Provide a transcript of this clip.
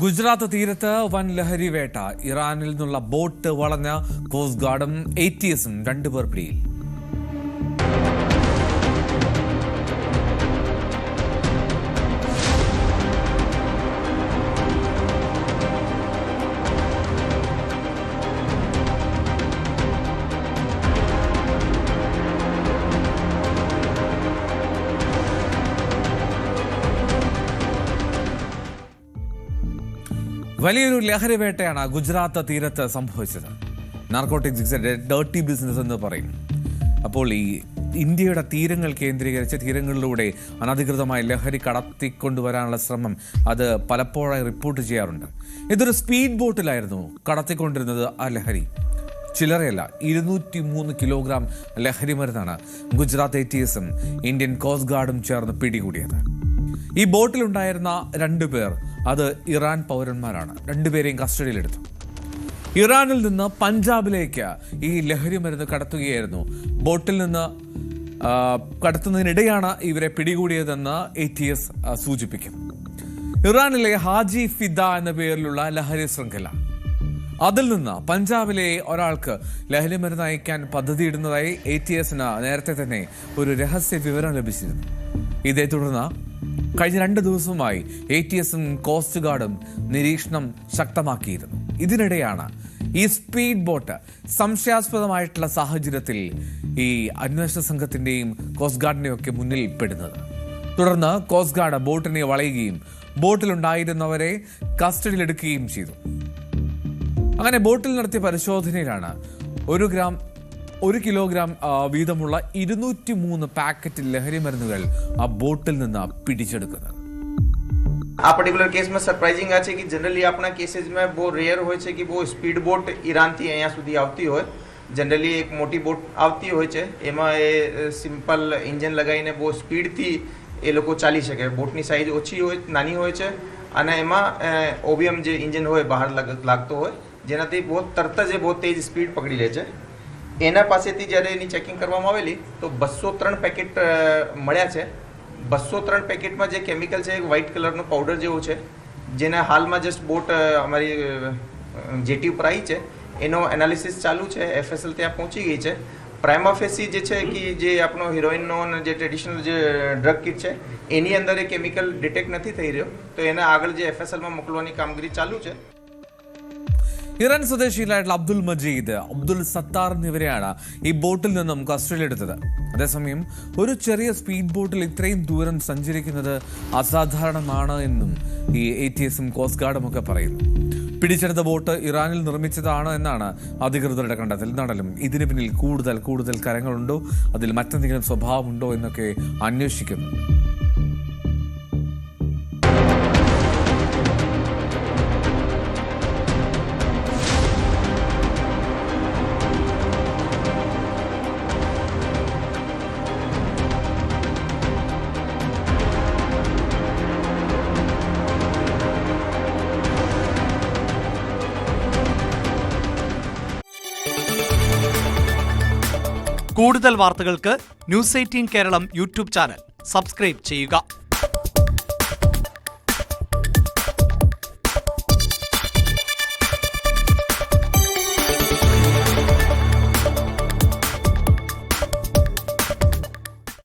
ഗുജറാത്ത് തീരത്ത് വൻ ലഹരി വേട്ട. ഇറാനിൽ നിന്നുള്ള ബോട്ട് വളഞ്ഞ കോസ്റ്റ് ഗാർഡും ATSും 2 പേർ പിടിയിൽ. വലിയൊരു ലഹരി വേട്ടയാണ് ഗുജറാത്ത് തീരത്ത് സംഭവിച്ചത്. നാർക്കോട്ടിക്സ് ഡേർട്ടി ബിസിനസ് എന്ന് പറയും. അപ്പോൾ ഈ ഇന്ത്യയുടെ തീരങ്ങൾ കേന്ദ്രീകരിച്ച് തീരങ്ങളിലൂടെ അനധികൃതമായി ലഹരി കടത്തിക്കൊണ്ടുവരാനുള്ള ശ്രമം അത് പലപ്പോഴായി റിപ്പോർട്ട് ചെയ്യാറുണ്ട്. ഇതൊരു സ്പീഡ് ബോട്ടിലായിരുന്നു കടത്തിക്കൊണ്ടിരുന്നത് ആ ലഹരി. ചില്ലറയല്ല, 203 കിലോഗ്രാം ലഹരി മരുന്നാണ് ഗുജറാത്ത് ATSും ഇന്ത്യൻ കോസ്റ്റ് ഗാർഡും ചേർന്ന് പിടികൂടിയത്. ഈ ബോട്ടിലുണ്ടായിരുന്ന 2 പേർ അത് ഇറാൻ പൗരന്മാരാണ്. 2 പേരെയും കസ്റ്റഡിയിലെടുത്തു. ഇറാനിൽ നിന്ന് പഞ്ചാബിലേക്ക് ഈ ലഹരി മരുന്ന് കടത്തുകയായിരുന്നു. ബോട്ടിൽ നിന്ന് കടത്തുന്നതിനിടെയാണ് ഇവരെ പിടികൂടിയതെന്ന് ATS സൂചിപ്പിക്കുന്നു. ഇറാനിലെ ഹാജി ഫിദ എന്ന പേരിലുള്ള ലഹരി ശൃംഖല, അതിൽ നിന്ന് പഞ്ചാബിലെ ഒരാൾക്ക് ലഹരി മരുന്ന് അയക്കാൻ പദ്ധതിയിടുന്നതായി ATSന് നേരത്തെ തന്നെ ഒരു രഹസ്യ വിവരം ലഭിച്ചിരുന്നു. ഇതേ തുടർന്ന് കഴിഞ്ഞ 2 ദിവസവുമായി ATSും കോസ്റ്റ് ഗാർഡും നിരീക്ഷണം ശക്തമാക്കിയിരുന്നു. ഇതിനിടെയാണ് ഈ സ്പീഡ് ബോട്ട് സംശയാസ്പദമായിട്ടുള്ള സാഹചര്യത്തിൽ ഈ അന്വേഷണ സംഘത്തിന്റെയും കോസ്റ്റ് ഗാർഡിന്റെയും ഒക്കെ മുന്നിൽ പെടുന്നത്. തുടർന്ന് കോസ്റ്റ് ഗാർഡ് ബോട്ടിനെ വളയുകയും ബോട്ടിലുണ്ടായിരുന്നവരെ കസ്റ്റഡിയിലെടുക്കുകയും ചെയ്തു. അങ്ങനെ ബോട്ടിൽ നടത്തിയ പരിശോധനയിലാണ് 1 കിലോഗ്രാം വീതമുള്ള 203 पैकेट लहरी मरुन्नुകൾ ആ ബോട്ടിൽ നിന്ന് പിടിച്ചെടുക്കുന്നത്. આ પર્ટિક્યુલર કેસમાં સરપ્રાઇઝિંગ આ છે કે જનરલી આપણા કેસીસમાં બહુ રેર હોય છે કે બહુ સ્પીડ બોટ ઈરાનથી અહીંયા સુધી આવતી હોય. જનરલી એક મોટી બોટ આવતી હોય છે, એમાં એ સિમ્પલ ઇન્જિન લગાવીને બહુ સ્પીડથી એ લોકો ચાલી શકે. બોટની સાઇઝ ઓછી હોય, નાની હોય છે અને એમાં OBM જે ઇન્જિન હોય બહાર લાગતો હોય, જેનાથી બહુ તરત જ બહુ તેજ સ્પીડ પકડી લે છે. એના પાસેથી જ્યારે એની ચેકિંગ કરવામાં આવેલી તો 203 પેકેટ મળ્યા છે. 203 પેકેટમાં જે કેમિકલ છે, એક વ્હાઇટ કલરનો પાવડર જેવો છે, જેના હાલમાં જસ્ટ બોટ અમારી જેટી ઉપર આવી છે. એનો એનાલિસિસ ચાલુ છે. FSL ત્યાં પહોંચી ગઈ છે. પ્રાઇમા ફેસી જે છે કે જે આપણો હિરોઈનનો અને જે ટ્રેડિશનલ જે ડ્રગ કિટ છે એની અંદર એ કેમિકલ ડિટેક્ટ નથી થઈ રહ્યો, તો એને આગળ જે FSLમાં મોકલવાની કામગીરી ચાલુ છે. ഇറാൻ സ്വദേശിയിലായിട്ടുള്ള അബ്ദുൽ മജീദ്, അബ്ദുൽ സത്താർ എന്നിവരെയാണ് ഈ ബോട്ടിൽ നിന്നും കസ്റ്റഡിയിലെടുത്തത്. അതേസമയം ഒരു ചെറിയ സ്പീഡ് ബോട്ടിൽ ഇത്രയും ദൂരം സഞ്ചരിക്കുന്നത് അസാധാരണമാണ് എന്നും ഈ ATSും കോസ്റ്റ് ഗാർഡും ഒക്കെ പറയുന്നു. പിടിച്ചെടുത്ത ബോട്ട് ഇറാനിൽ നിർമ്മിച്ചതാണ് എന്നാണ് അധികൃതരുടെ കണ്ടെത്തൽ. എന്നാലും ഇതിന് പിന്നിൽ കൂടുതൽ കരങ്ങളുണ്ടോ, അതിൽ മറ്റെന്തെങ്കിലും സ്വഭാവമുണ്ടോ എന്നൊക്കെ അന്വേഷിക്കുന്നു. കൂടുതൽ വാർത്തകൾക്ക് News 18 Keralam YouTube channel subscribe ചെയ്യുക.